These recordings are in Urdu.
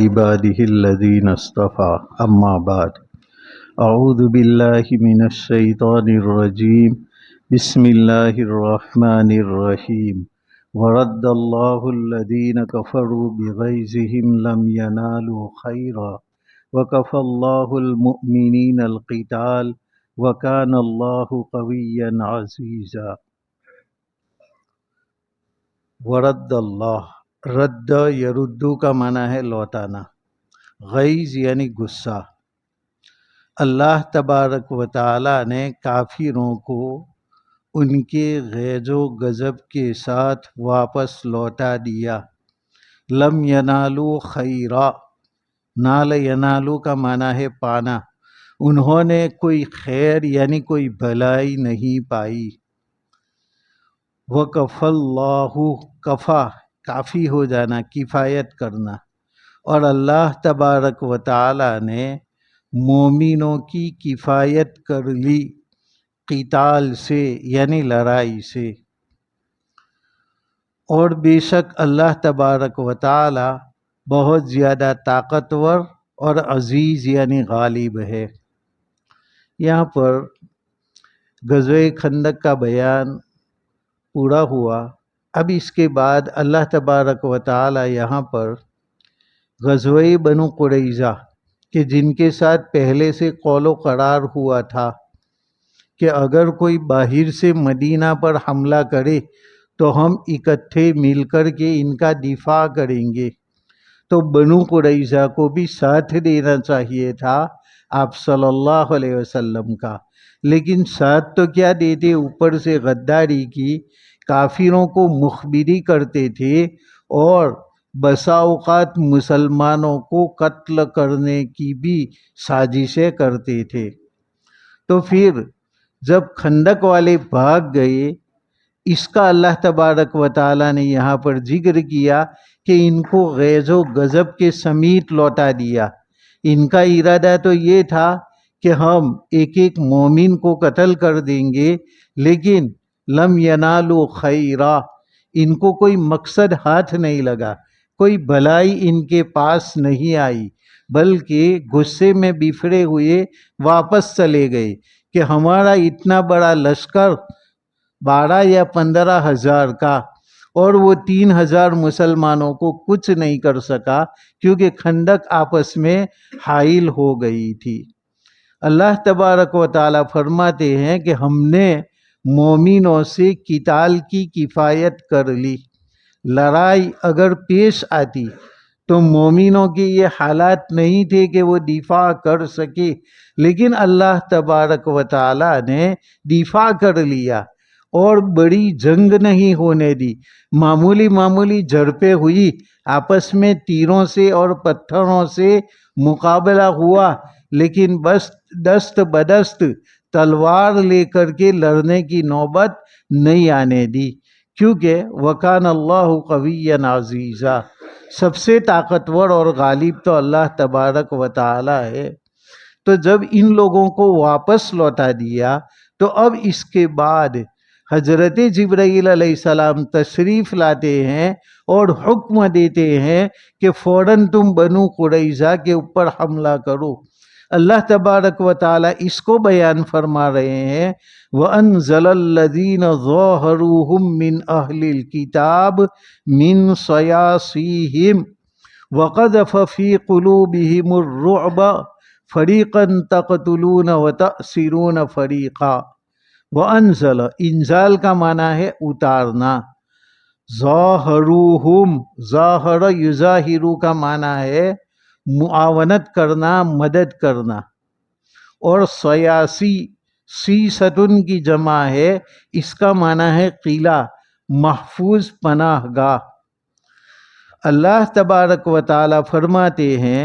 عباده الذين اصطفى أما بعد أعوذ بالله من الشيطان الرجيم بسم الله الرحمن الرحيم ورد الله الذين كفروا بغيظهم لم ينالوا خيرا وكفى الله المؤمنين القتال وكان الله قويا عزيزا۔ ورد اللہ، رد یردو کا معنی ہے لوٹانا، غیظ یعنی غصہ۔ اللہ تبارک و تعالی نے کافروں کو ان کے غیظ و غضب کے ساتھ واپس لوٹا دیا۔ لم ینالو خیرا، نال ینالو کا معنی ہے پانا، انہوں نے کوئی خیر یعنی کوئی بھلائی نہیں پائی۔ وَكَفَى اللَّهُ، کفا کافی ہو جانا، کفایت کرنا، اور اللہ تبارک و تعالی نے مومنوں کی کفایت کر لی قتال سے یعنی لڑائی سے۔ اور بے شک اللہ تبارک و تعالی بہت زیادہ طاقتور اور عزیز یعنی غالب ہے۔ یہاں پر غزوہ خندق کا بیان پورا ہوا۔ اب اس کے بعد اللہ تبارک و تعالی یہاں پر غزوہ بنو قریظہ کہ جن کے ساتھ پہلے سے قول و قرار ہوا تھا کہ اگر کوئی باہر سے مدینہ پر حملہ کرے تو ہم اکٹھے مل کر کے ان کا دفاع کریں گے، تو بنو قریظہ کو بھی ساتھ دینا چاہیے تھا آپ صلی اللہ علیہ وسلم کا، لیکن ساتھ تو کیا دیتے، اوپر سے غداری کی، کافروں کو مخبری کرتے تھے اور بسا اوقات مسلمانوں کو قتل کرنے کی بھی سازشیں کرتے تھے۔ تو پھر جب خندق والے بھاگ گئے، اس کا اللہ تبارک و تعالیٰ نے یہاں پر ذکر کیا کہ ان کو غیظ و غضب کے سمیت لوٹا دیا۔ ان کا ارادہ تو یہ تھا کہ ہم ایک ایک مومن کو قتل کر دیں گے، لیکن لم ینالو خیرا، ان کو کوئی مقصد ہاتھ نہیں لگا، کوئی بھلائی ان کے پاس نہیں آئی، بلکہ غصے میں بفرے ہوئے واپس چلے گئے کہ ہمارا اتنا بڑا لشکر 12 یا 15 ہزار کا، اور وہ 3,000 مسلمانوں کو کچھ نہیں کر سکا کیونکہ خندق آپس میں حائل ہو گئی تھی۔ اللہ تبارک و تعالیٰ فرماتے ہیں کہ ہم نے مومنوں سے قتال کی کفایت کر لی۔ لڑائی اگر پیش آتی تو مومنوں کے یہ حالات نہیں تھے کہ وہ دفاع کر سکے، لیکن اللہ تبارک و تعالیٰ نے دفاع کر لیا اور بڑی جنگ نہیں ہونے دی۔ معمولی جھڑپیں ہوئی، آپس میں تیروں سے اور پتھروں سے مقابلہ ہوا، لیکن بس دست بدست تلوار لے کر کے لڑنے کی نوبت نہیں آنے دی، کیونکہ وَكَانَ اللَّهُ قَوِيًّا عَزِيزًا، سب سے طاقتور اور غالب تو اللہ تبارک و تعالی ہے۔ تو جب ان لوگوں کو واپس لوٹا دیا تو اب اس کے بعد حضرت جبرائیل علیہ السلام تشریف لاتے ہیں اور حکم دیتے ہیں کہ فوراً تم بنو قریظہ کے اوپر حملہ کرو۔ اللہ تبارک و تعالی اس کو بیان فرما رہے ہیں وَأَنزَلَ الَّذِينَ ظَاهَرُوهُم مِّنْ أَهْلِ الْكِتَابِ مِنْ صَيَاصِيهِمْ وَقَذَفَ فِي قُلُوبِهِمُ الرُّعْبَ فَرِيقًا تَقْتُلُونَ وَتَأْسِرُونَ فَرِيقًا۔ وَأَنزَلَ، انزال کا معنی ہے اتارنا، ظَاهَرُوهُم، ظَاهَرَ یُظَاہِرُ کا معنی ہے معاونت کرنا، مدد کرنا، اور سیاسی، سی ستن کی جمع ہے، اس کا معنی ہے قلعہ، محفوظ پناہ گاہ۔ اللہ تبارک و تعالی فرماتے ہیں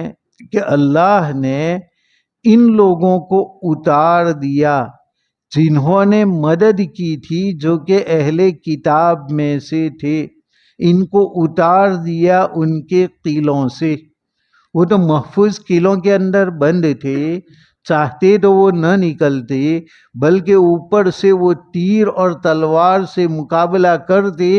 کہ اللہ نے ان لوگوں کو اتار دیا جنہوں نے مدد کی تھی جو کہ اہل کتاب میں سے تھے، ان کو اتار دیا ان کے قلعوں سے۔ وہ تو محفوظ قلعوں کے اندر بند تھے، چاہتے تو وہ نہ نکلتے، بلکہ اوپر سے وہ تیر اور تلوار سے مقابلہ کرتے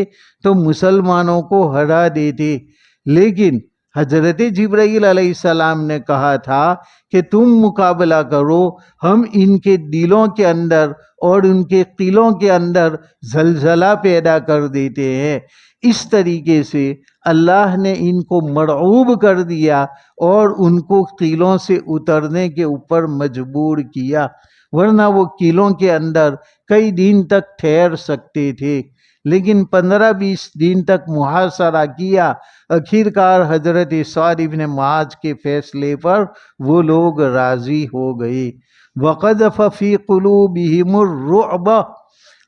تو مسلمانوں کو ہرا دیتے، لیکن حضرت جبرائیل علیہ السلام نے کہا تھا کہ تم مقابلہ کرو، ہم ان کے دلوں کے اندر اور ان کے قلوں کے اندر زلزلہ پیدا کر دیتے ہیں۔ اس طریقے سے اللہ نے ان کو مرعوب کر دیا اور ان کو قلوں سے اترنے کے اوپر مجبور کیا، ورنہ وہ قلوں کے اندر کئی دن تک ٹھہر سکتے تھے، لیکن 15-20 دن تک محاصرہ کیا۔ آخر کار حضرت سعد بن معاذ کے فیصلے پر وہ لوگ راضی ہو گئے۔ وَقَذَفَ فِي قُلُوبِهِمُ الرُّعْبَ،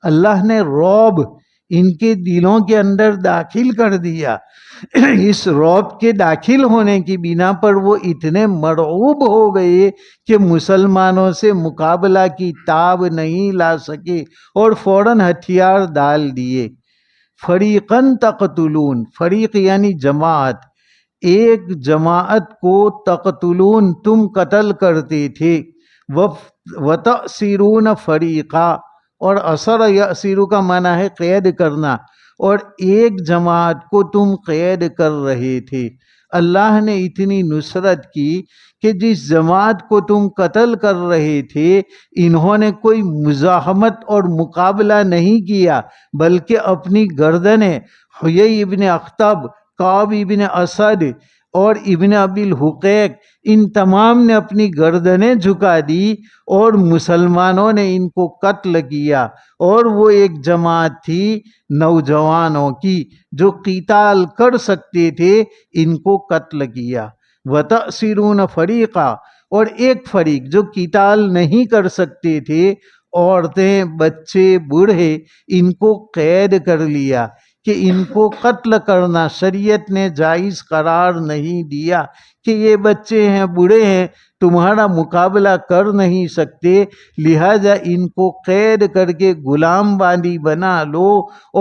اللہ نے رعب ان کے دلوں کے اندر داخل کر دیا۔ اس رعب کے داخل ہونے کی بنا پر وہ اتنے مرعوب ہو گئے کہ مسلمانوں سے مقابلہ کی تاب نہیں لا سکے اور فوراً ہتھیار ڈال دیے۔ فریقاً تقتلون، فریق یعنی جماعت، ایک جماعت کو تقتلون تم قتل کرتے تھے، وتأسرون فریقا، اور اسر یأسر کا معنی ہے قید کرنا، اور ایک جماعت کو تم قید کر رہے تھے۔ اللہ نے اتنی نصرت کی کہ جس جماعت کو تم قتل کر رہے تھے انہوں نے کوئی مزاحمت اور مقابلہ نہیں کیا، بلکہ اپنی گردنیں حیی ابن اخطب، کعب ابن اسد اور ابن ابی الحقیق، ان تمام نے اپنی گردنیں جھکا دی اور مسلمانوں نے ان کو قتل کیا۔ اور وہ ایک جماعت تھی نوجوانوں کی جو قتال کر سکتے تھے، ان کو قتل کیا۔ وَتَأْسِرُونَ فَرِيقًا، اور ایک فریق جو قتال نہیں کر سکتے تھے، عورتیں، بچے، بوڑھے، ان کو قید کر لیا کہ ان کو قتل کرنا شریعت نے جائز قرار نہیں دیا کہ یہ بچے ہیں، بوڑھے ہیں، تمہارا مقابلہ کر نہیں سکتے، لہذا ان کو قید کر کے غلام باندی بنا لو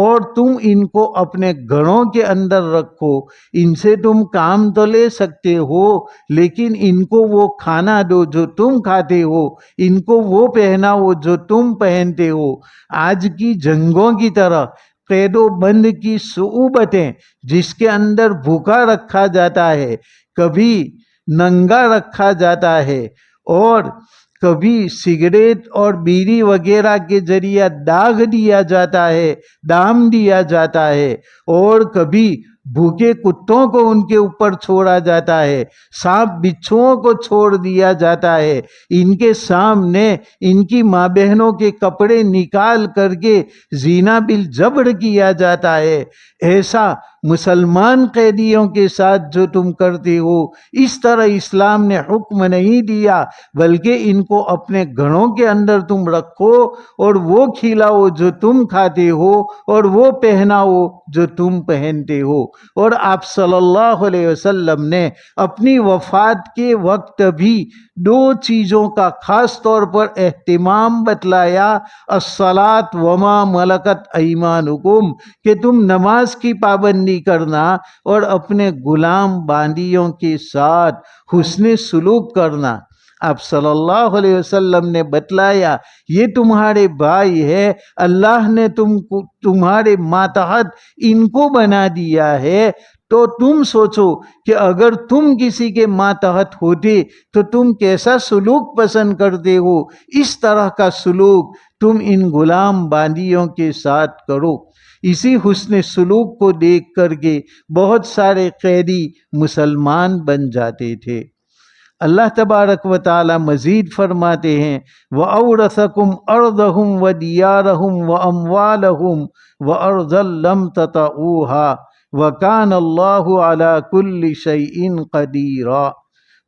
اور تم ان کو اپنے گھروں کے اندر رکھو۔ ان سے تم کام تو لے سکتے ہو، لیکن ان کو وہ کھانا دو جو تم کھاتے ہو، ان کو وہ پہناؤ جو تم پہنتے ہو۔ آج کی جنگوں کی طرح قید و بند کی صعوبتیں، جس کے اندر بھوکا رکھا جاتا ہے، کبھی ننگا رکھا جاتا ہے، اور کبھی سگریٹ اور بیڑی وغیرہ کے ذریعہ داغ دیا جاتا ہے، دام دیا جاتا ہے، اور کبھی بھوکے کتوں کو ان کے اوپر چھوڑا جاتا ہے، سانپ بچھوؤں کو چھوڑ دیا جاتا ہے، ان کے سامنے ان کی ماں بہنوں کے کپڑے نکال کر کے زنا بالجبر کیا جاتا ہے۔ ایسا مسلمان قیدیوں کے ساتھ جو تم کرتے ہو، اس طرح اسلام نے حکم نہیں دیا، بلکہ ان کو اپنے گھروں کے اندر تم رکھو اور وہ کھلاؤ جو تم کھاتے ہو اور وہ پہناؤ جو تم پہنتے ہو۔ اور آپ صلی اللہ علیہ وسلم نے اپنی وفات کے وقت بھی دو چیزوں کا خاص طور پر اہتمام بتلایا، الصلاۃ وما ملکت ایمانکم، کہ تم نماز کی پابندی کرنا اور اپنے غلام باندیوں کے ساتھ حسن سلوک کرنا۔ آپ صلی اللہ علیہ وسلم نے بتلایا یہ تمہارے بھائی ہے، اللہ نے تمہارے ماتحت ان کو بنا دیا ہے، تو تم سوچو کہ اگر تم کسی کے ماتحت ہوتے تو تم کیسا سلوک پسند کرتے ہو، اس طرح کا سلوک تم ان غلام باندیوں کے ساتھ کرو۔ اسی حسن سلوک کو دیکھ کر کے بہت سارے قیدی مسلمان بن جاتے تھے۔ اللہ تبارک و تعالی مزید فرماتے ہیں وَأَوْرَثَكُمْ أَرْضَهُمْ وَدِيَارَهُمْ وَأَمْوَالَهُمْ وَأَرْضًا لَمْ تَطَئُوهَا وَكَانَ اللَّهُ عَلَى كُلِّ شَيْءٍ قَدِيرًا۔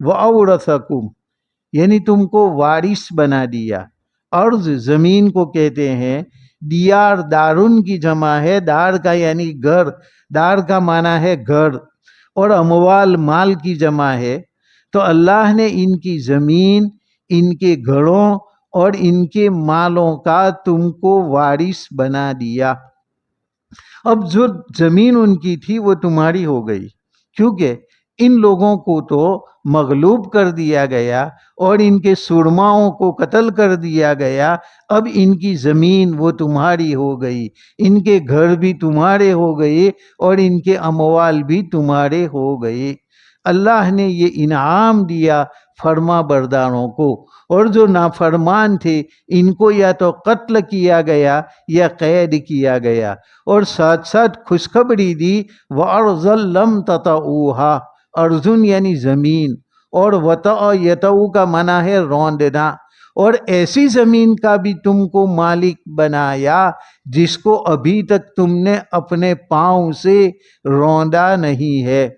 وَأَوْرَثَكُمْ یعنی تم کو وارث بنا دیا۔ ارض زمین کو کہتے ہیں، دیار دارن کی جمع ہے، دار کا یعنی گھر، دار کا معنی ہے گھر، اور اموال مال کی جمع ہے۔ تو اللہ نے ان کی زمین، ان کے گھروں اور ان کے مالوں کا تم کو وارث بنا دیا۔ اب جو زمین ان کی تھی وہ تمہاری ہو گئی، کیونکہ ان لوگوں کو تو مغلوب کر دیا گیا اور ان کے سرماؤں کو قتل کر دیا گیا۔ اب ان کی زمین وہ تمہاری ہو گئی، ان کے گھر بھی تمہارے ہو گئے اور ان کے اموال بھی تمہارے ہو گئے۔ اللہ نے یہ انعام دیا فرما برداروں کو، اور جو نافرمان تھے ان کو یا تو قتل کیا گیا یا قید کیا گیا، اور ساتھ ساتھ خوشخبری دی وَأَرْضًا لَمْ تَطَئُوهَا، ارضن یعنی زمین، اور وَطَأَ یَطَئُ کا معنی ہے روندنا، اور ایسی زمین کا بھی تم کو مالک بنایا جس کو ابھی تک تم نے اپنے پاؤں سے روندا نہیں ہے۔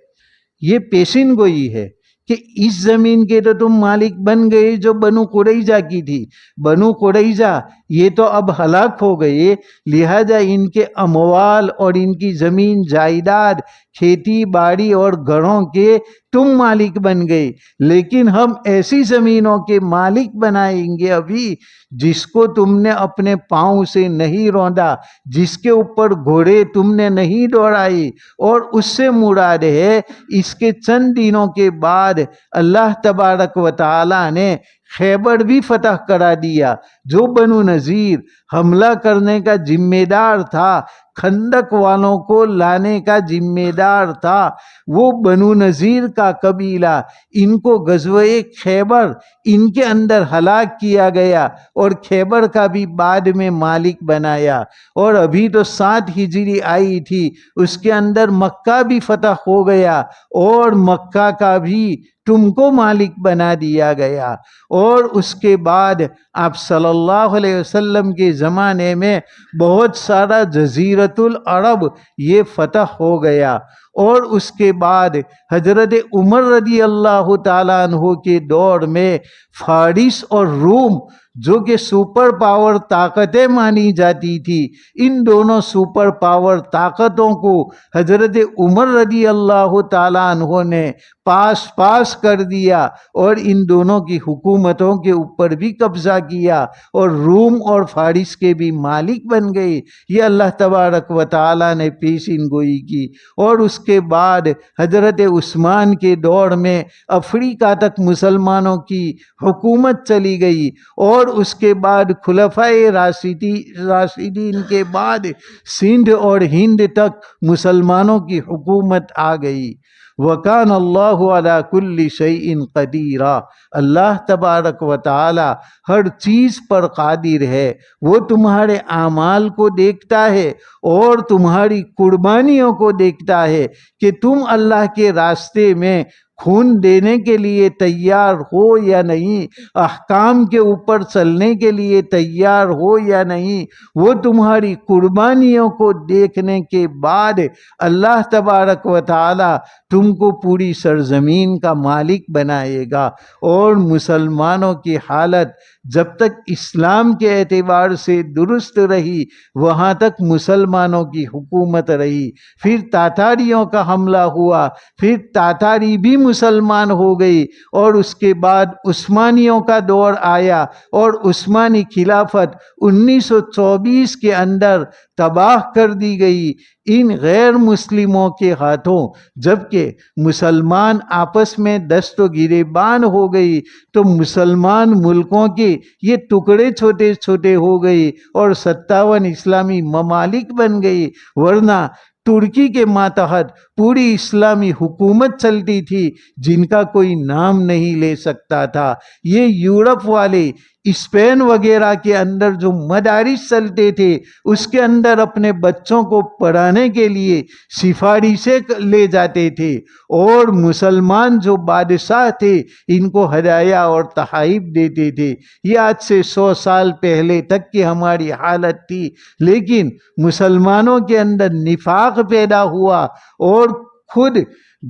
یہ پیشین گوئی ہے کہ اس زمین کے تو تم مالک بن گئے جو بنو قریظہ کی تھی۔ بنو قریظہ یہ تو اب ہلاک ہو گئے، لہذا ان کے اموال اور ان کی زمین جائیداد، کھیتی باڑی اور گھروں کے تم مالک بن گئے، لیکن ہم ایسی زمینوں کے مالک بنائیں گے ابھی جس کو تم نے اپنے پاؤں سے نہیں روندا، جس کے اوپر گھوڑے تم نے نہیں دوڑائے، اور اس سے مراد ہے اس کے چند دنوں کے بعد اللہ تبارک و تعالی نے خیبر بھی فتح کرا دیا۔ جو بنو نذیر حملہ کرنے کا ذمہ دار تھا، خندق والوں کو لانے کا ذمہ دار تھا، وہ بنو نذیر کا قبیلہ، ان کو غزوہ خیبر ان کے اندر ہلاک کیا گیا، اور خیبر کا بھی بعد میں مالک بنایا۔ اور ابھی تو 7 ہجری آئی تھی، اس کے اندر مکہ بھی فتح ہو گیا، اور مکہ کا بھی تم کو مالک بنا دیا گیا۔ اور اس کے بعد آپ صلی اللہ علیہ وسلم کے زمانے میں بہت سارا جزیرۃ العرب یہ فتح ہو گیا، اور اس کے بعد حضرت عمر رضی اللہ تعالیٰ عنہ کے دور میں فارس اور روم جو کہ سپر پاور طاقتیں مانی جاتی تھی، ان دونوں سپر پاور طاقتوں کو حضرت عمر رضی اللہ تعالیٰ عنہ نے پاس کر دیا، اور ان دونوں کی حکومتوں کے اوپر بھی قبضہ کیا، اور روم اور فارس کے بھی مالک بن گئے۔ یہ اللہ تبارک و تعالیٰ نے پیشین گوئی کی۔ اور اس کے بعد حضرت عثمان کے دور میں افریقہ تک مسلمانوں کی حکومت چلی گئی، اور اس کے بعد خلفائے راشدین کے بعد سندھ اور ہند تک مسلمانوں کی حکومت آ گئی۔ وَكَانَ اللَّهُ عَلَى كُلِّ شَيْءٍ قَدِيرًا، اللہ تبارک و تعالی ہر چیز پر قادر ہے۔ وہ تمہارے اعمال کو دیکھتا ہے اور تمہاری قربانیوں کو دیکھتا ہے کہ تم اللہ کے راستے میں خون دینے کے لیے تیار ہو یا نہیں، احکام کے اوپر چلنے کے لیے تیار ہو یا نہیں۔ وہ تمہاری قربانیوں کو دیکھنے کے بعد اللہ تبارک و تعالی تم کو پوری سرزمین کا مالک بنائے گا۔ اور مسلمانوں کی حالت جب تک اسلام کے اعتبار سے درست رہی، وہاں تک مسلمانوں کی حکومت رہی۔ پھر تاتاریوں کا حملہ ہوا، پھر تاتاری بھی مسلمان ہو گئی، اور اس کے بعد عثمانیوں کا دور آیا، اور عثمانی خلافت 1924 کے اندر تباہ کر دی گئی ان غیر مسلموں کے ہاتھوں۔ جبکہ مسلمان آپس میں دست و گریبان ہو گئی تو مسلمان ملکوں کے یہ ٹکڑے چھوٹے چھوٹے ہو گئے اور 57 اسلامی ممالک بن گئی، ورنہ ترکی کے ماتحت پوری اسلامی حکومت چلتی تھی جن کا کوئی نام نہیں لے سکتا تھا۔ یہ یورپ والے اسپین وغیرہ کے اندر جو مدارس چلتے تھے، اس کے اندر اپنے بچوں کو پڑھانے کے لیے سفارشیں لے جاتے تھے، اور مسلمان جو بادشاہ تھے ان کو ہدایہ اور تحائف دیتے تھے۔ یہ آج سے 100 سال پہلے تک کی ہماری حالت تھی، لیکن مسلمانوں کے اندر نفاق پیدا ہوا، اور خود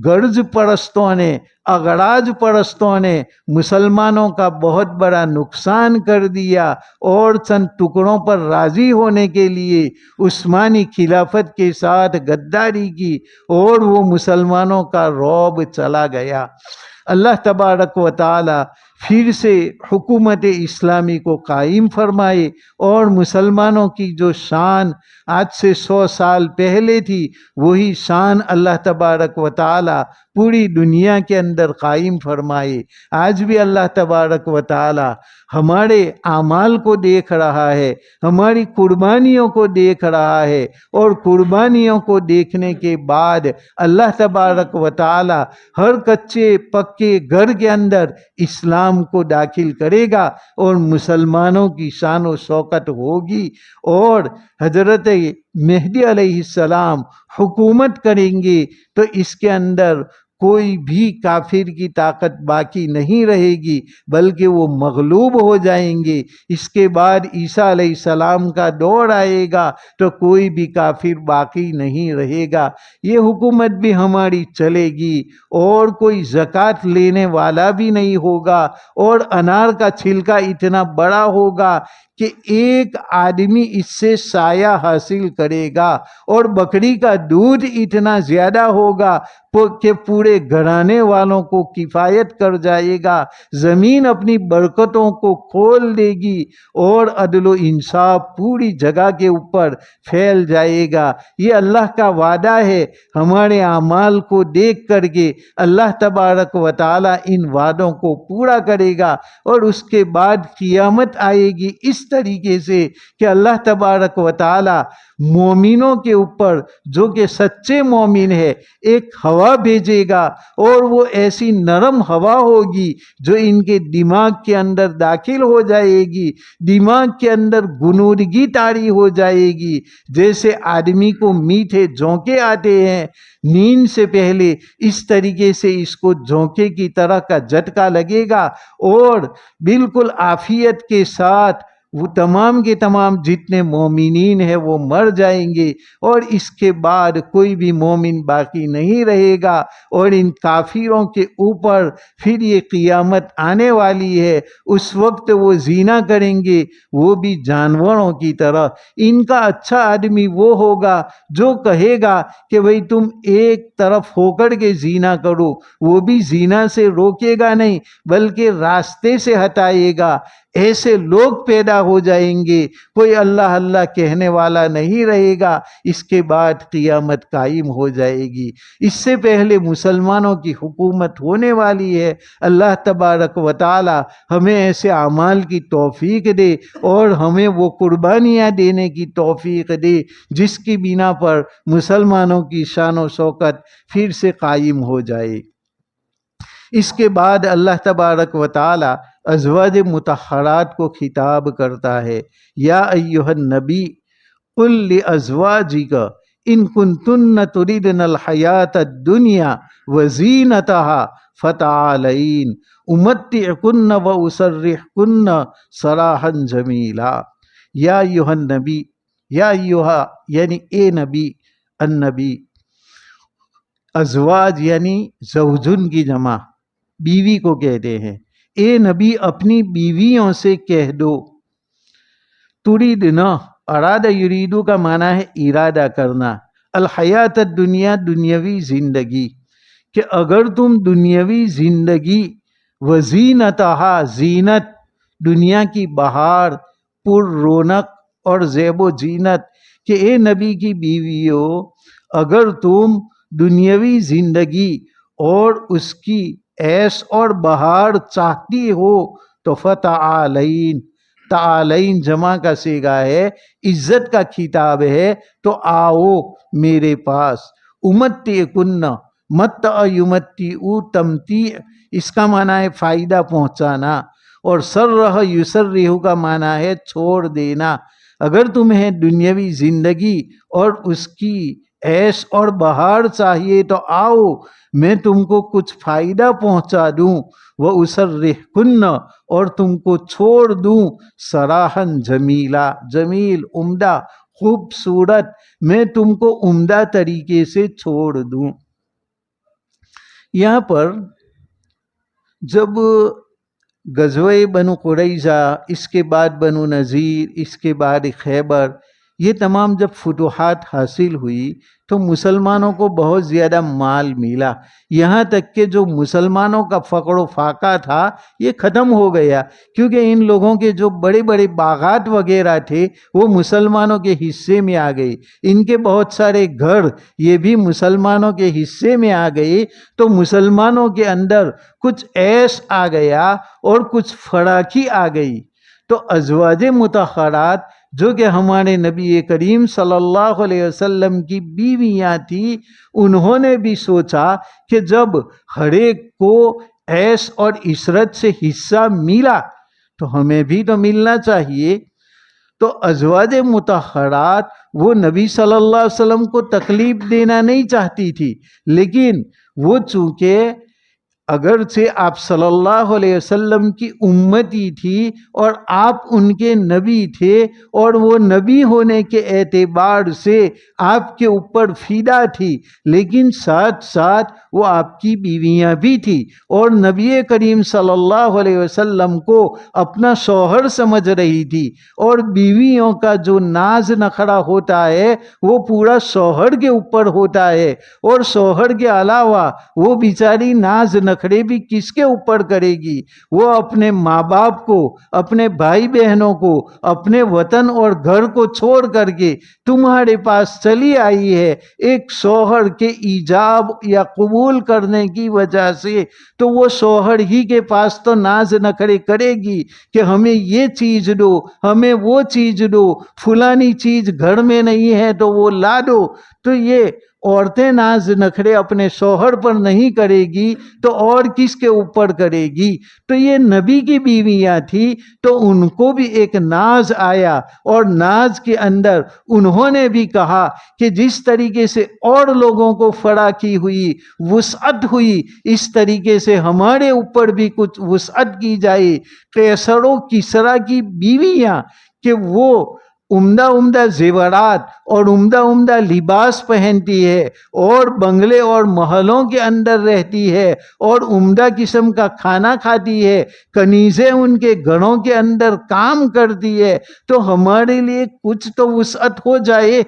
غرض پرستوں نے، اغراض پرستوں نے مسلمانوں کا بہت بڑا نقصان کر دیا، اور چند ٹکڑوں پر راضی ہونے کے لیے عثمانی خلافت کے ساتھ غداری کی، اور وہ مسلمانوں کا رعب چلا گیا۔ اللہ تبارک و تعالی پھر سے حکومت اسلامی کو قائم فرمائے، اور مسلمانوں کی جو شان آج سے 100 سال پہلے تھی وہی شان اللہ تبارک و تعالی پوری دنیا کے اندر قائم فرمائے۔ آج بھی اللہ تبارک و تعالی ہمارے اعمال کو دیکھ رہا ہے، ہماری قربانیوں کو دیکھ رہا ہے، اور قربانیوں کو دیکھنے کے بعد اللہ تبارک و تعالی ہر کچے پکے گھر کے اندر اسلام کو داخل کرے گا، اور مسلمانوں کی شان و شوکت ہوگی، اور حضرت مہدی علیہ السلام حکومت کریں گے، تو اس کے اندر کوئی بھی کافر کی طاقت باقی نہیں رہے گی، بلکہ وہ مغلوب ہو جائیں گے۔ اس کے بعد عیسیٰ علیہ السلام کا دور آئے گا تو کوئی بھی کافر باقی نہیں رہے گا، یہ حکومت بھی ہماری چلے گی، اور کوئی زکوٰۃ لینے والا بھی نہیں ہوگا، اور انار کا چھلکا اتنا بڑا ہوگا کہ ایک آدمی اس سے سایہ حاصل کرے گا، اور بکری کا دودھ اتنا زیادہ ہوگا کہ پورے گھرانے والوں کو کفایت کر جائے گا، زمین اپنی برکتوں کو کھول دے گی، اور عدل و انصاف پوری جگہ کے اوپر پھیل جائے گا۔ یہ اللہ کا وعدہ ہے، ہمارے اعمال کو دیکھ کر کے اللہ تبارک و تعالی ان وعدوں کو پورا کرے گا، اور اس کے بعد قیامت آئے گی اس طریقے سے کہ اللہ تبارک و تعالی مومنوں کے اوپر، جو کہ سچے مومن ہے، ایک ہوا بھیجے گا، اور وہ ایسی نرم ہوا ہوگی جو ان کے دماغ کے اندر داخل ہو جائے گی، دماغ کے اندر غنودگی طاری ہو جائے گی، جیسے آدمی کو میٹھے جھونکے آتے ہیں نیند سے پہلے، اس طریقے سے اس کو جھونکے کی طرح کا جھٹکا لگے گا، اور بالکل عافیت کے ساتھ وہ تمام کے تمام جتنے مومنین ہیں وہ مر جائیں گے، اور اس کے بعد کوئی بھی مومن باقی نہیں رہے گا، اور ان کافروں کے اوپر پھر یہ قیامت آنے والی ہے۔ اس وقت وہ زنا کریں گے، وہ بھی جانوروں کی طرح۔ ان کا اچھا آدمی وہ ہوگا جو کہے گا کہ بھئی تم ایک طرف ہو کر کے زنا کرو، وہ بھی زنا سے روکے گا نہیں بلکہ راستے سے ہٹائے گا۔ ایسے لوگ پیدا ہو جائیں گے، کوئی اللہ اللہ کہنے والا نہیں رہے گا۔ اس کے بعد قیامت قائم ہو جائے گی۔ اس سے پہلے مسلمانوں کی حکومت ہونے والی ہے۔ اللہ تبارک و تعالی ہمیں ایسے اعمال کی توفیق دے، اور ہمیں وہ قربانیاں دینے کی توفیق دے جس کی بنا پر مسلمانوں کی شان و شوکت پھر سے قائم ہو جائے۔ اس کے بعد اللہ تبارک و تعالی ازواج مطہرات کو خطاب کرتا ہے، یا ایھا النبی قل لازواجک ان کنتن تردن الحیاۃ الدنیا وزینتہا فتعالین امتعکن واسرحکن سراحا جمیلا۔ یا ایھا النبی، یا ایھا یعنی اے نبی، النبی، ازواج یعنی زوجن کی جمع بیوی کو کہتے ہیں۔ اے نبی اپنی بیویوں سے کہہ دو، تریدنا، ارادہ یریدو کا معنی ہے ارادہ کرنا، الحیات الدنیا دنیاوی زندگی، کہ اگر تم دنیاوی زندگی، وزینتہا زینت، دنیا کی بہار، پر رونق اور زیب و زینت، کہ اے نبی کی بیویوں اگر تم دنیاوی زندگی اور اس کی عیش اور بہار چاہتی ہو تو فتعالین، تعالین جمع کا صیغہ ہے، عزت کا خطاب ہے، تو آؤ میرے پاس۔ امتعکن، متع یمتع تمتیع، اس کا معنی ہے فائدہ پہنچانا، اور سرہ یسرہ کا معنی ہے چھوڑ دینا۔ اگر تمہیں دنیاوی زندگی اور اس کی عیش اور بہار چاہیے تو آؤ میں تم کو کچھ فائدہ پہنچا دوں، وَأُسَرِّحْكُنَّ، اور تم کو چھوڑ دوں، سراحا جمیلا، جمیل عمدہ خوبصورت، میں تم کو عمدہ طریقے سے چھوڑ دوں۔ یہاں پر جب غزوہ بنو قریظہ، اس کے بعد بنو نذیر، اس کے بعد خیبر، یہ تمام جب فتوحات حاصل ہوئی تو مسلمانوں کو بہت زیادہ مال ملا، یہاں تک کہ جو مسلمانوں کا فقر و فاقہ تھا یہ ختم ہو گیا، کیونکہ ان لوگوں کے جو بڑے بڑے باغات وغیرہ تھے وہ مسلمانوں کے حصے میں آ گئے، ان کے بہت سارے گھر یہ بھی مسلمانوں کے حصے میں آ گئے، تو مسلمانوں کے اندر کچھ عیش آ گیا اور کچھ فراخی آ گئی۔ تو ازواج مطہرات جو کہ ہمارے نبی کریم صلی اللہ علیہ وسلم کی بیویاں تھیں، انہوں نے بھی سوچا کہ جب ہر ایک کو عیش اور عشرت سے حصہ ملا تو ہمیں بھی تو ملنا چاہیے۔ تو ازواج مطہرات وہ نبی صلی اللہ علیہ وسلم کو تکلیف دینا نہیں چاہتی تھی، لیکن وہ چونکہ اگرچہ آپ صلی اللہ علیہ وسلم کی امتی تھی اور آپ ان کے نبی تھے، اور وہ نبی ہونے کے اعتبار سے آپ کے اوپر فدا تھی، لیکن ساتھ ساتھ وہ آپ کی بیویاں بھی تھی، اور نبی کریم صلی اللہ علیہ وسلم کو اپنا شوہر سمجھ رہی تھی، اور بیویوں کا جو ناز نخرا ہوتا ہے وہ پورا شوہر کے اوپر ہوتا ہے، اور شوہر کے علاوہ وہ بیچاری ناز نخرے بھی کس کے اوپر کرے گی؟ وہ اپنے ماں باپ کو، اپنے بھائی بہنوں کو، اپنے وطن اور گھر کو چھوڑ کر کے تمہارے پاس چلی آئی ہے ایک شوہر کے ایجاب یا قبول کرنے کی وجہ سے، تو وہ شوہر ہی کے پاس تو ناز نخرے کرے گی کہ ہمیں یہ چیز دو، ہمیں وہ چیز دو، فلانی چیز گھر میں نہیں ہے تو وہ لا دو۔ تو یہ عورتیں ناز نخرے اپنے شوہر پر نہیں کرے گی تو اور کس کے اوپر کرے گی؟ تو یہ نبی کی بیویاں تھی، تو ان کو بھی ایک ناز آیا، اور ناز کے اندر انہوں نے بھی کہا کہ جس طریقے سے اور لوگوں کو فراخی ہوئی، وسعت ہوئی، اس طریقے سے ہمارے اوپر بھی کچھ وسعت کی جائے۔ قیصر و کسریٰ کی بیویاں کہ وہ عمدہ عمدہ زیورات اور عمدہ عمدہ لباس پہنتی ہے، اور بنگلے اور محلوں کے اندر رہتی ہے، اور عمدہ قسم کا کھانا کھاتی ہے، کنیزیں ان کے گھروں کے اندر کام کرتی ہے، تو ہمارے لیے کچھ تو وسعت ہو جائے۔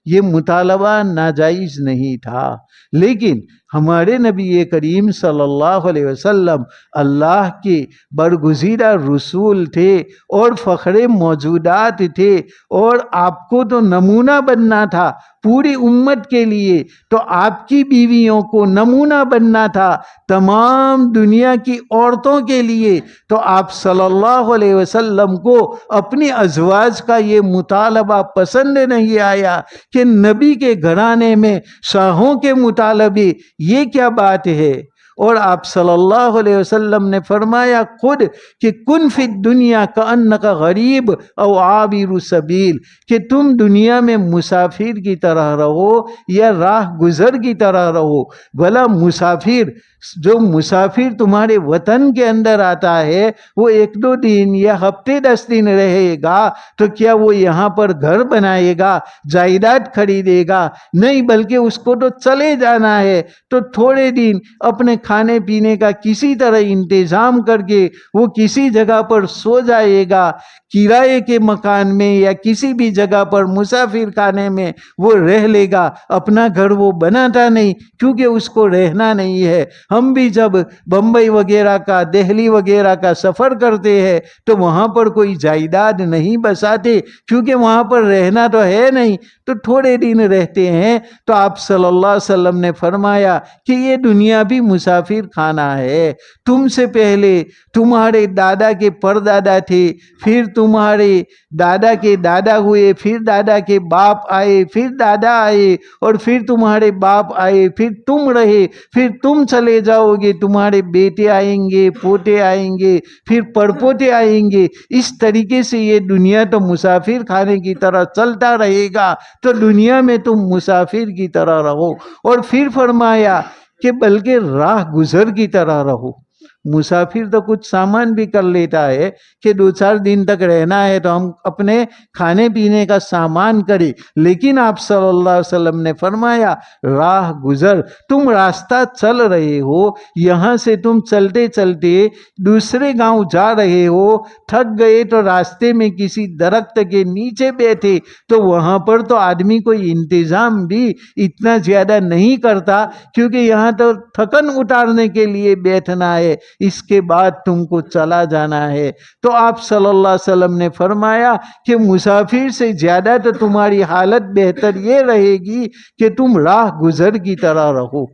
یہ مطالبہ ناجائز نہیں تھا، لیکن ہمارے نبی کریم صلی اللہ علیہ وسلم اللہ کے برگزیدہ رسول تھے اور فخر موجودات تھے، اور آپ کو تو نمونہ بننا تھا پوری امت کے لیے، تو آپ کی بیویوں کو نمونہ بننا تھا تمام دنیا کی عورتوں کے لیے، تو آپ صلی اللہ علیہ وسلم کو اپنی ازواج کا یہ مطالبہ پسند نہیں آیا کہ نبی کے گھرانے میں شاہوں کے مطالبے، یہ کیا بات ہے؟ اور آپ صلی اللہ علیہ وسلم نے فرمایا خود کہ کن فی الدنیا کأنک غریب او عابر سبیل، کہ تم دنیا میں مسافر کی طرح رہو یا راہ گزر کی طرح رہو۔ بھلا مسافر، جو مسافر تمہارے وطن کے اندر آتا ہے وہ 1-2 دن یا ہفتے 10 دن رہے گا تو کیا وہ یہاں پر گھر بنائے گا، جائیداد خریدے گا؟ نہیں، بلکہ اس کو تو چلے جانا ہے، تو تھوڑے دن اپنے کھانے پینے کا کسی طرح انتظام کر کے وہ کسی جگہ پر سو جائے گا، کرائے کے مکان میں یا کسی بھی جگہ پر مسافر خانے میں وہ رہ لے گا، اپنا گھر وہ بناتا نہیں کیونکہ اس کو رہنا نہیں ہے۔ ہم بھی جب بمبئی وغیرہ کا، دہلی وغیرہ کا سفر کرتے ہیں تو وہاں پر کوئی جائیداد نہیں بساتے کیونکہ وہاں پر رہنا تو ہے نہیں، تو تھوڑے دن رہتے ہیں۔ تو آپ صلی اللہ علیہ وسلم نے فرمایا کہ یہ دنیا بھی مسافر خانہ ہے، تم سے پہلے تمہارے دادا کے پردادا تھے، پھر تمہارے دادا کے دادا ہوئے، پھر دادا کے باپ آئے، پھر دادا آئے، اور پھر تمہارے باپ آئے، پھر تم رہے، پھر تم چلے جاؤ گے، تمہارے بیٹے آئیں گے، پوتے آئیں گے، پھر پڑپوتے آئیں گے۔ اس طریقے سے یہ دنیا تو مسافر خانے کی طرح چلتا رہے گا، تو دنیا میں تم مسافر کی طرح رہو۔ اور پھر فرمایا کہ بلکہ راہ گزر کی طرح رہو۔ مسافر تو کچھ سامان بھی کر لیتا ہے کہ 2-4 دن تک رہنا ہے تو ہم اپنے کھانے پینے کا سامان کریں، لیکن آپ صلی اللہ علیہ وسلم نے فرمایا راہ گزر، تم راستہ چل رہے ہو، یہاں سے تم چلتے چلتے دوسرے گاؤں جا رہے ہو، تھک گئے تو راستے میں کسی درخت کے نیچے بیٹھے، تو وہاں پر تو آدمی کوئی انتظام بھی اتنا زیادہ نہیں کرتا، کیونکہ یہاں تو تھکن اتارنے کے لیے بیٹھنا ہے، اس کے بعد تم کو چلا جانا ہے۔ تو آپ صلی اللہ علیہ وسلم نے فرمایا کہ مسافر سے زیادہ تو تمہاری حالت بہتر یہ رہے گی کہ تم راہ گزر کی طرح رہو۔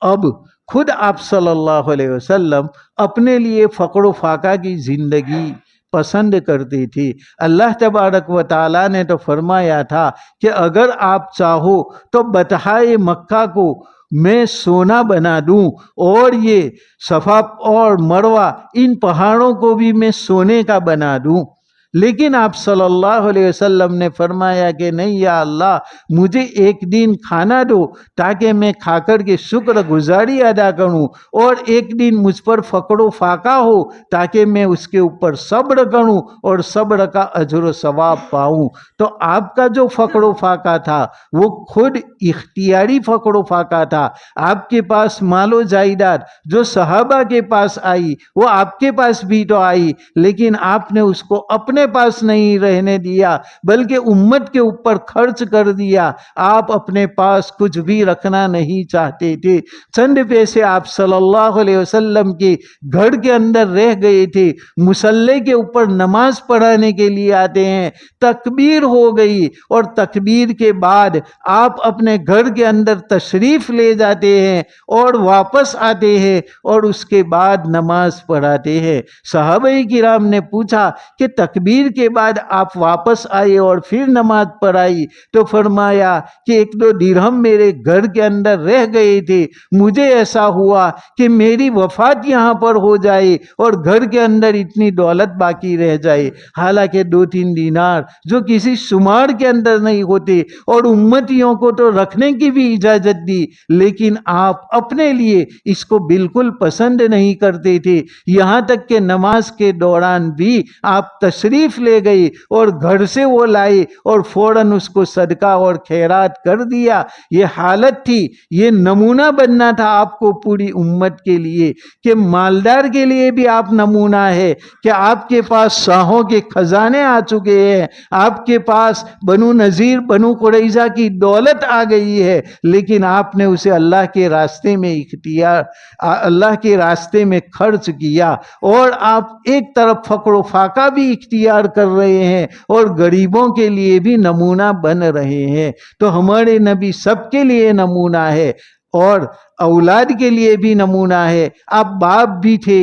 اب خود آپ صلی اللہ علیہ وسلم اپنے لیے فقر و فاقہ کی زندگی پسند کرتے تھے۔ اللہ تبارک و تعالیٰ نے تو فرمایا تھا کہ اگر آپ چاہو تو بطحائے مکہ کو میں سونا بنا دوں، اور یہ صفا اور مروہ ان پہاڑوں کو بھی میں سونے کا بنا دوں، لیکن آپ صلی اللہ علیہ وسلم نے فرمایا کہ نہیں یا اللہ، مجھے ایک دن کھانا دو تاکہ میں کھا کر کے شکر گزاری ادا کروں، اور ایک دن مجھ پر فقر و فاقہ ہو تاکہ میں اس کے اوپر صبر کروں اور صبر کا اجر و ثواب پاؤں۔ تو آپ کا جو فقر و فاقہ تھا وہ خود اختیاری فقر و فاقہ تھا۔ آپ کے پاس مال و جائیداد جو صحابہ کے پاس آئی وہ آپ کے پاس بھی تو آئی، لیکن آپ نے اس کو اپنے پاس نہیں رہنے دیا بلکہ امت کے اوپر خرچ کر دیا۔ آپ اپنے پاس کچھ بھی رکھنا نہیں چاہتے تھے۔ چند پیسے آپ صلی اللہ علیہ وسلم کے گھر کے اندر رہ گئے تھے، مصلی کے اوپر نماز پڑھانے کے لیے آتے ہیں، تکبیر ہو گئی اور تکبیر کے بعد آپ اپنے گھر کے اندر تشریف لے جاتے ہیں اور واپس آتے ہیں اور اس کے بعد نماز پڑھاتے ہیں۔ صحابہ کرام نے پوچھا کہ تکبیر کے بعد آپ واپس آئے اور پھر نماز پڑھائی، تو فرمایا کہ 1-2 درہم میرے گھر کے اندر رہ گئے تھے، مجھے ایسا ہوا کہ میری وفات یہاں پر ہو جائے اور گھر کے اندر اتنی دولت باقی رہ جائے۔ حالانکہ 2-3 دینار جو کسی شمار کے اندر نہیں ہوتے اور امتیوں کو تو رکھنے کی بھی اجازت دی، لیکن آپ اپنے لیے اس کو بالکل پسند نہیں کرتے تھے، یہاں تک کہ نماز کے دوران بھی آپ تشریف لے گئے اور گھر سے وہ لائے اور فوراً اس کو صدقہ اور خیرات کر دیا۔ یہ حالت تھی، یہ نمونہ بننا تھا آپ کو پوری امت کے لیے، کہ مالدار کے لیے بھی آپ نمونہ ہے، کہ آپ کے پاس شاہوں کے خزانے آ چکے ہیں، آپ کے پاس بنو نذیر بنو قریظہ کی دولت آ گئی ہے، لیکن آپ نے اسے اللہ کے راستے میں اللہ کے راستے میں خرچ کیا، اور آپ ایک طرف فقر و فاقہ بھی اختیار کر رہے ہیں اور غریبوں کے لیے بھی نمونہ بن رہے ہیں۔ تو ہمارے نبی سب کے لیے نمونہ ہے اور اولاد کے لیے بھی نمونہ ہے۔ آپ باپ بھی تھے،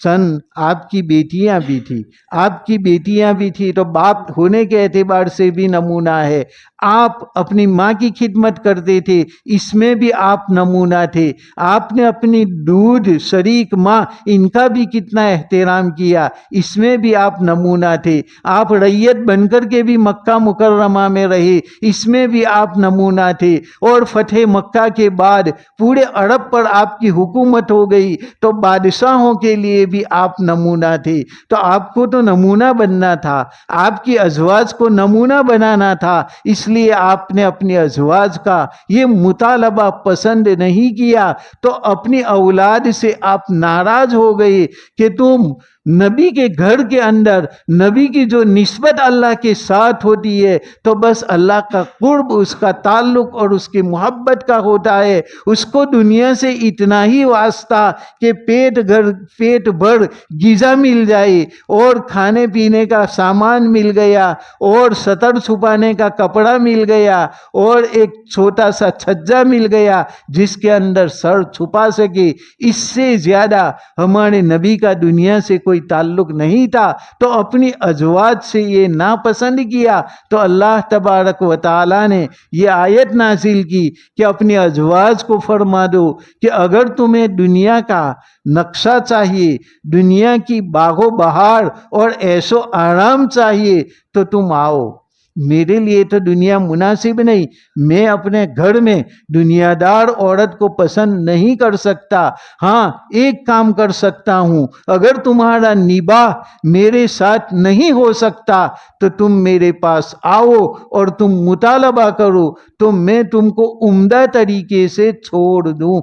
چند آپ کی بیٹیاں بھی تھی، آپ کی بیٹیاں بھی تھی، تو باپ ہونے کے اعتبار سے بھی نمونہ ہے۔ آپ اپنی ماں کی خدمت کرتے تھے، اس میں بھی آپ نمونہ تھے۔ آپ نے اپنی دودھ شریک ماں ان کا بھی کتنا احترام کیا، اس میں بھی آپ نمونہ تھے۔ آپ ریت بن کر کے بھی مکہ مکرمہ میں رہے، اس میں بھی آپ نمونہ تھے، اور فتح مکہ کے بعد پورے عرب پر آپ کی حکومت ہو گئی تو بادشاہوں کے لیے بھی آپ نمونہ تھے۔ تو آپ کو تو نمونہ بننا تھا، آپ کی ازواج کو نمونہ بنانا تھا، اس لیے آپ نے اپنی ازواج کا یہ مطالبہ پسند نہیں کیا، تو اپنی اولاد سے آپ ناراض ہو گئے کہ تم نبی کے گھر کے اندر نبی کی جو نسبت اللہ کے ساتھ ہوتی ہے تو بس اللہ کا قرب، اس کا تعلق اور اس کی محبت کا ہوتا ہے، اس کو دنیا سے اتنا ہی واسطہ کہ پیٹ بھر غذا مل جائے اور کھانے پینے کا سامان مل گیا اور سطر چھپانے کا کپڑا مل گیا اور ایک چھوٹا سا چھجا مل گیا جس کے اندر سر چھپا سکے، اس سے زیادہ ہمارے نبی کا دنیا سے کوئی تعلق نہیں تھا۔ تو اپنی ازواج سے یہ ناپسند کیا تو اللہ تبارک و تعالی نے یہ آیت نازل کی کہ اپنی ازواج کو فرما دو کہ اگر تمہیں دنیا کا نقشہ چاہیے، دنیا کی باغ و بہار اور عیش و آرام چاہیے تو تم آؤ، میرے لیے تو دنیا مناسب نہیں، میں اپنے گھر میں دنیا دار عورت کو پسند نہیں کر سکتا۔ ہاں ایک کام کر سکتا ہوں، اگر تمہارا نباہ میرے ساتھ نہیں ہو سکتا تو تم میرے پاس آؤ اور تم مطالبہ کرو تو میں تم کو عمدہ طریقے سے چھوڑ دوں۔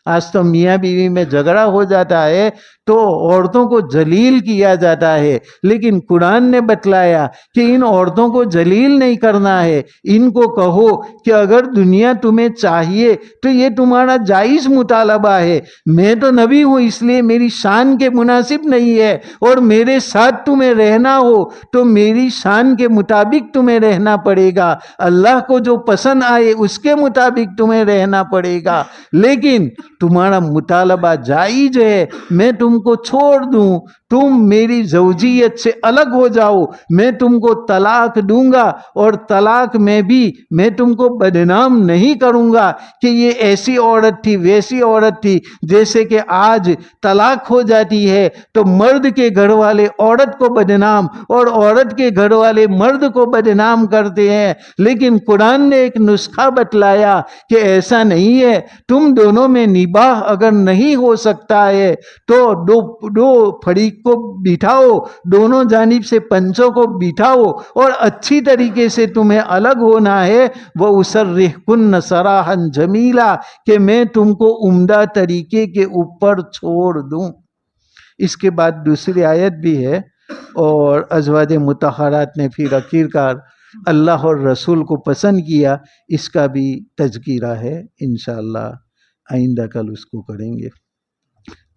آج تو میاں بیوی میں جھگڑا ہو جاتا ہے تو عورتوں کو ذلیل کیا جاتا ہے، لیکن قرآن نے بتلایا کہ ان عورتوں کو ذلیل نہیں کرنا ہے، ان کو کہو کہ اگر دنیا تمہیں چاہیے تو یہ تمہارا جائز مطالبہ ہے، میں تو نبی ہوں اس لیے میری شان کے مناسب نہیں ہے، اور میرے ساتھ تمہیں رہنا ہو تو میری شان کے مطابق تمہیں رہنا پڑے گا، اللہ کو جو پسند آئے اس کے مطابق تمہیں رہنا پڑے گا، لیکن تمہارا مطالبہ جائز ہے، میں تم کو چھوڑ دوں، تم میری زوجیت سے الگ ہو جاؤ، میں تم کو طلاق دوں گا، اور طلاق میں بھی میں تم کو بدنام نہیں کروں گا کہ یہ ایسی عورت تھی ویسی عورت تھی۔ جیسے کہ آج طلاق ہو جاتی ہے تو مرد کے گھر والے عورت کو بدنام اور عورت کے گھر والے مرد کو بدنام کرتے ہیں، لیکن قرآن نے ایک نسخہ بتلایا کہ ایسا نہیں ہے، تم دونوں میں نباہ اگر نہیں ہو سکتا ہے تو دو فریق کو بٹھاؤ، دونوں جانب سے پنچوں کو بٹھاؤ، اور اچھی طریقے سے تمہیں الگ ہونا ہے، وَأُسَرِّحْكُنَّ سَرَاحًا جَمِيلًا، کہ میں تم کو عمدہ طریقے کے اوپر چھوڑ دوں۔ اس کے بعد دوسری آیت بھی ہے، اور ازواج مطہرات نے پھر آخرکار اللہ اور رسول کو پسند کیا، اس کا بھی تذکرہ ہے، انشاءاللہ آئندہ کل اس کو کریں گے۔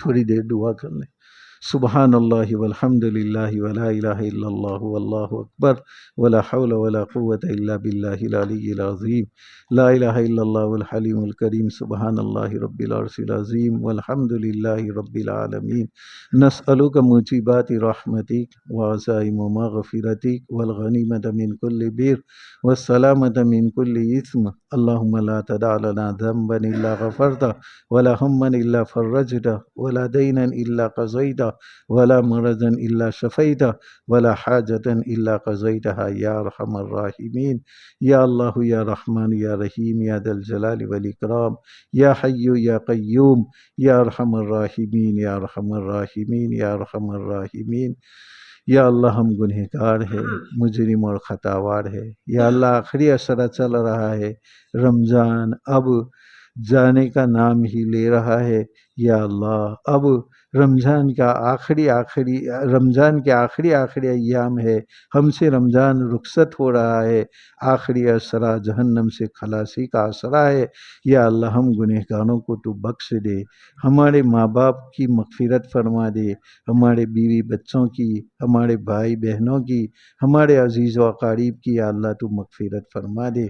تھوڑی دیر دعا کر لیں۔ سبحان اللہ والحمد للہ ولا الہ الا اللہ واللہ اکبر ولا حول ولا قوة الا باللہ العلی العظیم، لا الہ الا اللہ الحلیم الکریم، سبحان اللہ رب العرش العظیم والحمد للہ رب العالمین۔ نسألک موجبات رحمتک وعزائم مغفرتک والغنیمۃ من کل بر والسلامۃ من کل اثم، اللہم لا تدع لنا ذنبا الا غفرتہ ولا ہما الا فرجتہ ولا دینا الا قضیتہ ولا مرضا الا شفیتہ ولا حاجتا الا قضیتہا یا ارحم الراحمین۔ یا اللہ یا رحمان یا رحیم یا ذا الجلال والاکرام یا حی یا قیوم یا ارحم الراحمین یا ارحم الراحمین یا ارحم الراحمین۔ یا اللہ ہم گنہگار ہے، مجرم اور خطاوار ہے، یا اللہ آخری عشرہ چل رہا ہے، رمضان اب جانے کا نام ہی لے رہا ہے، یا اللہ اب رمضان کے آخری ایام ہے، ہم سے رمضان رخصت ہو رہا ہے، آخری عشرہ جہنم سے خلاصی کا عشرہ ہے، یا اللہ ہم گنہگاروں کو تو بخش دے، ہمارے ماں باپ کی مغفرت فرما دے، ہمارے بیوی بچوں کی، ہمارے بھائی بہنوں کی، ہمارے عزیز و اقارب کی، یا اللہ تو مغفرت فرما دے،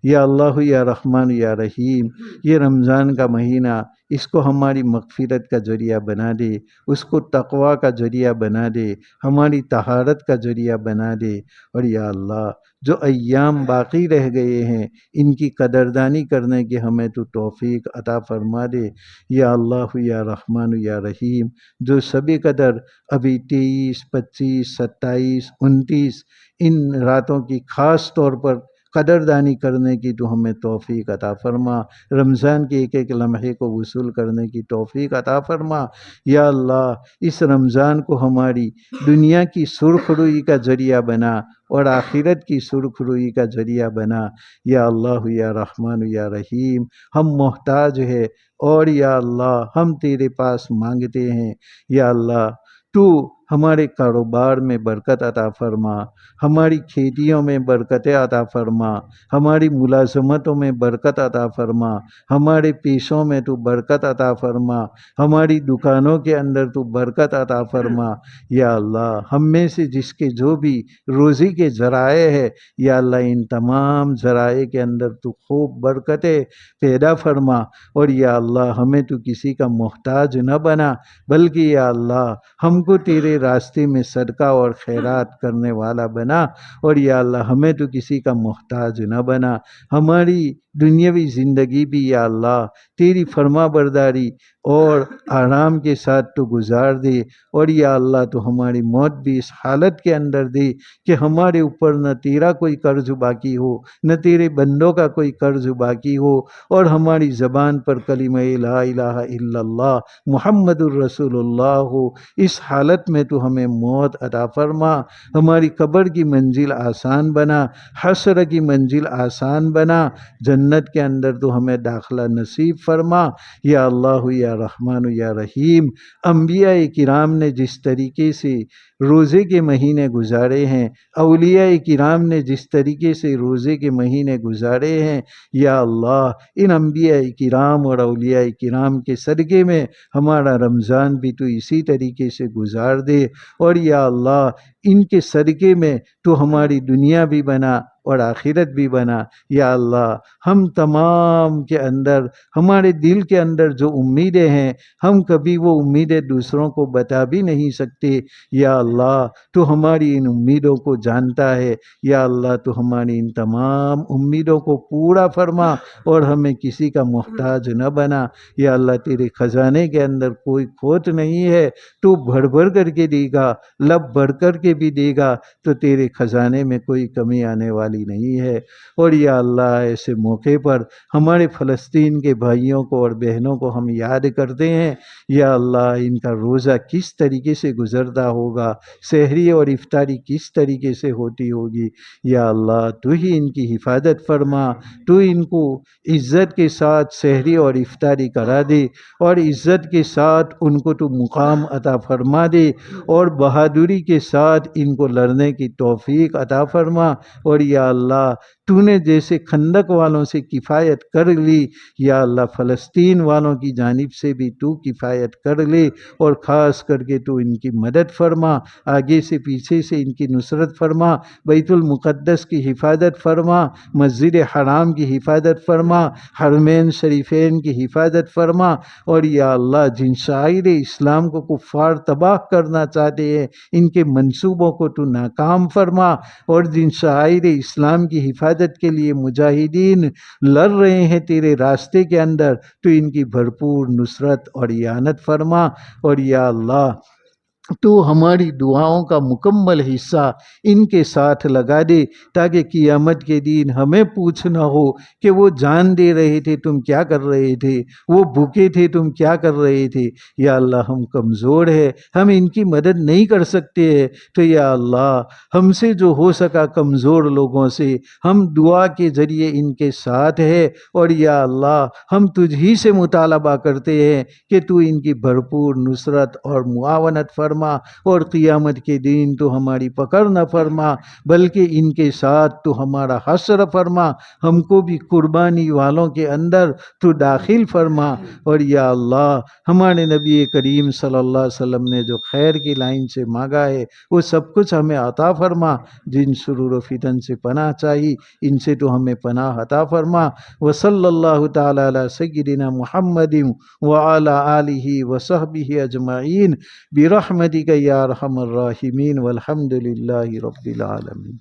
یا اللہ یا رحمان یا رحیم۔ یہ رمضان کا مہینہ اس کو ہماری مغفرت کا ذریعہ بنا دے، اس کو تقوی کا ذریعہ بنا دے، ہماری طہارت کا ذریعہ بنا دے، اور یا اللہ جو ایام باقی رہ گئے ہیں ان کی قدردانی کرنے کی ہمیں تو توفیق عطا فرما دے، یا اللہ یا رحمان یا رحیم۔ جو سبھی قدر ابھی 23، 25، 27، 29 ان راتوں کی خاص طور پر قدردانی کرنے کی تو ہمیں توفیق عطا فرما، رمضان کے ایک ایک لمحے کو وصول کرنے کی توفیق عطا فرما، یا اللہ اس رمضان کو ہماری دنیا کی سرخ روئی کا ذریعہ بنا اور آخرت کی سرخ روئی کا ذریعہ بنا، یا اللہ یا رحمان یا رحیم۔ ہم محتاج ہے، اور یا اللہ ہم تیرے پاس مانگتے ہیں، یا اللہ تو ہمارے کاروبار میں برکت عطا فرما، ہماری کھیتیوں میں برکت عطا فرما، ہماری ملازمتوں میں برکت عطا فرما، ہمارے پیشوں میں تو برکت عطا فرما، ہماری دکانوں کے اندر تو برکت عطا فرما، یا اللہ ہم میں سے جس کے جو بھی روزی کے ذرائع ہے، یا اللہ ان تمام ذرائع کے اندر تو خوب برکتیں پیدا فرما، اور یا اللہ ہمیں تو کسی کا محتاج نہ بنا، بلکہ یا اللہ ہم کو تیرے راستے میں صدقہ اور خیرات کرنے والا بنا، اور یا اللہ ہمیں تو کسی کا محتاج نہ بنا، ہماری دنیاوی زندگی بھی یا اللہ تیری فرما برداری اور آرام کے ساتھ تو گزار دے، اور یا اللہ تو ہماری موت بھی اس حالت کے اندر دے کہ ہمارے اوپر نہ تیرا کوئی قرض باقی ہو، نہ تیرے بندوں کا کوئی قرض باقی ہو، اور ہماری زبان پر کلمہ لا الہ الا اللہ محمد الرسول اللہ ہو۔ اس حالت میں تو ہمیں موت عطا فرما، ہماری قبر کی منزل آسان بنا، حشر کی منزل آسان بنا، جنت کے اندر تو ہمیں داخلہ نصیب فرما یا اللہ یا رحمان یا رحیم۔ انبیاء کرام نے جس طریقے سے روزے کے مہینے گزارے ہیں، اولیاء کرام نے جس طریقے سے روزے کے مہینے گزارے ہیں، یا اللہ ان انبیاء کرام اور اولیاء کرام کے صدقے میں ہمارا رمضان بھی تو اسی طریقے سے گزار دے، اور یا اللہ ان کے صدقے میں تو ہماری دنیا بھی بنا اور آخرت بھی بنا۔ یا اللہ ہم تمام کے اندر، ہمارے دل کے اندر جو امیدیں ہیں، ہم کبھی وہ امیدیں دوسروں کو بتا بھی نہیں سکتے، یا اللہ تو ہماری ان امیدوں کو جانتا ہے، یا اللہ تو ہماری ان تمام امیدوں کو پورا فرما اور ہمیں کسی کا محتاج نہ بنا۔ یا اللہ تیرے خزانے کے اندر کوئی کھوٹ نہیں ہے، تو بھر بھر کر کے دے گا، لب بھر کر کے بھی دے گا، تو تیرے خزانے میں کوئی کمی آنے والی نہیں ہے۔ اور یا اللہ ایسے موقع پر ہمارے فلسطین کے بھائیوں کو اور بہنوں کو ہم یاد کرتے ہیں، یا اللہ ان کا روزہ کس طریقے سے گزرتا ہوگا، سحری اور افطاری کس طریقے سے ہوتی ہوگی، یا اللہ تو ہی ان کی حفاظت فرما، تو ان کو عزت کے ساتھ سحری اور افطاری کرا دے، اور عزت کے ساتھ ان کو تو مقام عطا فرما دے، اور بہادری کے ساتھ ان کو لڑنے کی توفیق عطا فرما۔ اور یا اللہ تو نے جیسے خندق والوں سے کفایت کر لی، یا اللہ فلسطین والوں کی جانب سے بھی تو کفایت کر لے، اور خاص کر کے تو ان کی مدد فرما، آگے سے پیچھے سے ان کی نصرت فرما، بیت المقدس کی حفاظت فرما، مسجد حرام کی حفاظت فرما، حرمین شریفین کی حفاظت فرما، اور یا اللہ جن شاعر اسلام کو کفار تباہ کرنا چاہتے ہیں ان کے منصوبوں کو تو ناکام فرما، اور جن شاعر اسلام کی حفاظت کے لیے مجاہدین لڑ رہے ہیں تیرے راستے کے اندر، تو ان کی بھرپور نصرت اور اعانت فرما۔ اور یا اللہ تو ہماری دعاؤں کا مکمل حصہ ان کے ساتھ لگا دے، تاکہ قیامت کے دن ہمیں پوچھنا ہو کہ وہ جان دے رہے تھے تم کیا کر رہے تھے، وہ بھوکے تھے تم کیا کر رہے تھے۔ یا اللہ ہم کمزور ہیں، ہم ان کی مدد نہیں کر سکتے ہیں، تو یا اللہ ہم سے جو ہو سکا کمزور لوگوں سے ہم دعا کے ذریعے ان کے ساتھ ہے، اور یا اللہ ہم تجھ ہی سے مطالبہ کرتے ہیں کہ تو ان کی بھرپور نصرت اور معاونت فرما، اور قیامت کے دن تو ہماری پکڑ نہ فرما، بلکہ ان کے ساتھ تو ہمارا حشر فرما، ہم کو بھی قربانی والوں کے اندر تو داخل فرما۔ اور یا اللہ ہمارے نبی کریم صلی اللہ علیہ وسلم نے جو خیر کی لائن سے مانگا ہے وہ سب کچھ ہمیں عطا فرما، جن شرور و فتن سے پناہ چاہی ان سے تو ہمیں پناہ عطا فرما۔ وصلی اللہ تعالی علی سیدنا محمد وعلی آلہ وصحبہ اجمعین برحمتک یا ارحم الراحمین، والحمد للہ رب العالمین۔